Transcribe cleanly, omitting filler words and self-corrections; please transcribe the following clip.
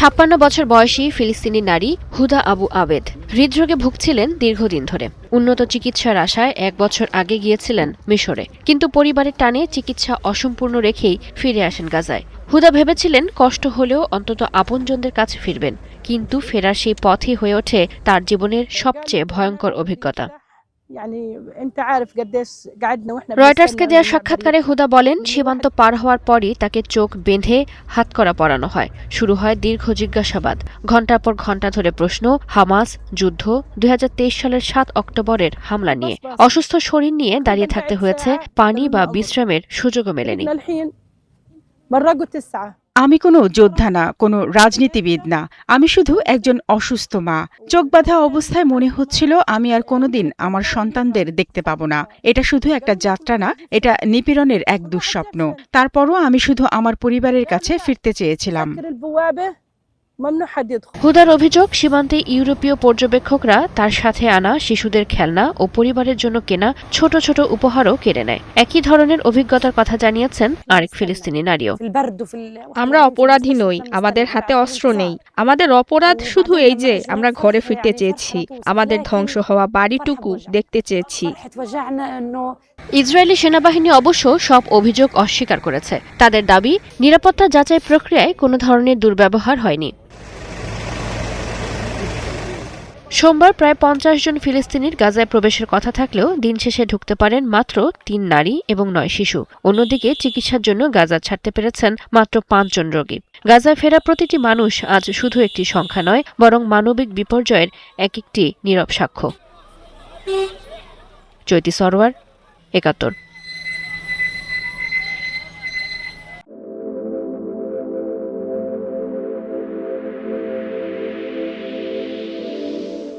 56 বছর বয়সী ফিলিস্তিনি নারী হুদা আবু আবেদ হৃদরোগে ভুগছিলেন দীর্ঘদিন ধরে। উন্নত চিকিৎসার আশায় 1 বছর আগে গিয়েছিলেন মিশরে, কিন্তু পরিবারের টানে চিকিৎসা অসম্পূর্ণ রেখেই ফিরে আসেন গাজায়। হুদা ভেবেছিলেন কষ্ট হলেও অন্তত আপনজনদের কাছে ফিরবেন, কিন্তু ফেরার সেই পথই হয়ে ওঠে তার জীবনের সবচেয়ে ভয়ঙ্কর অভিজ্ঞতা। রয়টার্সকে দেওয়া সাক্ষাৎকারে হুদা বলেন, সীমান্ত পার হওয়ার পরই তাকে চোখ বেঁধে হাতকড়া পরানো হয়। শুরু হয় দীর্ঘ জিজ্ঞাসাবাদ, ঘণ্টার পর ঘণ্টা ধরে প্রশ্ন, হামাস, যুদ্ধ, 2023 সালের 7 অক্টোবরের হামলা নিয়ে। অসুস্থ শরীর নিয়ে দাঁড়িয়ে থাকতে হয়েছে, পানি বা বিশ্রামের সুযোগও মেলেনি। আমি কোনো যোদ্ধা না, কোনো রাজনীতিবিদ না, আমি শুধু একজন অসুস্থ মা। চোখ বাঁধা অবস্থায় মনে হচ্ছিল আমি আর কোনোদিন আমার সন্তানদের দেখতে পাবো না। এটা শুধু একটা যাত্রা না, এটা নিপীড়নের এক দুঃস্বপ্ন। তারপরও আমি শুধু আমার পরিবারের কাছে ফিরতে চেয়েছিলাম। হুদার অভিযোগ, সীমান্তে ইউরোপীয় পর্যবেক্ষকরা তার সাথে আনা শিশুদের খেলনা ও পরিবারের জন্য কেনা ছোট ছোট উপহারও কেড়ে নেয়। একই ধরনের অভিজ্ঞতার কথা জানিয়েছেন আরেক ফিলিস্তিনি নারীও। আমরা অপরাধী নই, আমাদের হাতে অস্ত্র নেই। আমাদের অপরাধ শুধু এই যে আমরা ঘরে ফিরতে চেয়েছি, আমাদের ধ্বংস হওয়া বাড়িটুকু দেখতে চেয়েছি। ইসরায়েলি সেনাবাহিনী অবশ্য সব অভিযোগ অস্বীকার করেছে। তাদের দাবি, নিরাপত্তা যাচাই প্রক্রিয়ায় কোনো ধরনের দুর্ব্যবহার হয়নি। সোমবার প্রায় 50 জন ফিলিস্তিনির গাজায় প্রবেশের কথা থাকলেও দিন শেষে ঢুকতে পারেন মাত্র 3 নারী এবং 9 শিশু। অন্যদিকে চিকিৎসার জন্য গাজা ছাড়তে পেরেছেন মাত্র 5 জন রোগী। গাজায় ফেরা প্রতিটি মানুষ আজ শুধু একটি সংখ্যা নয়, বরং মানবিক বিপর্যয়ের একটি নীরব সাক্ষ্য। জ্যোতি সরোয়ার, 71।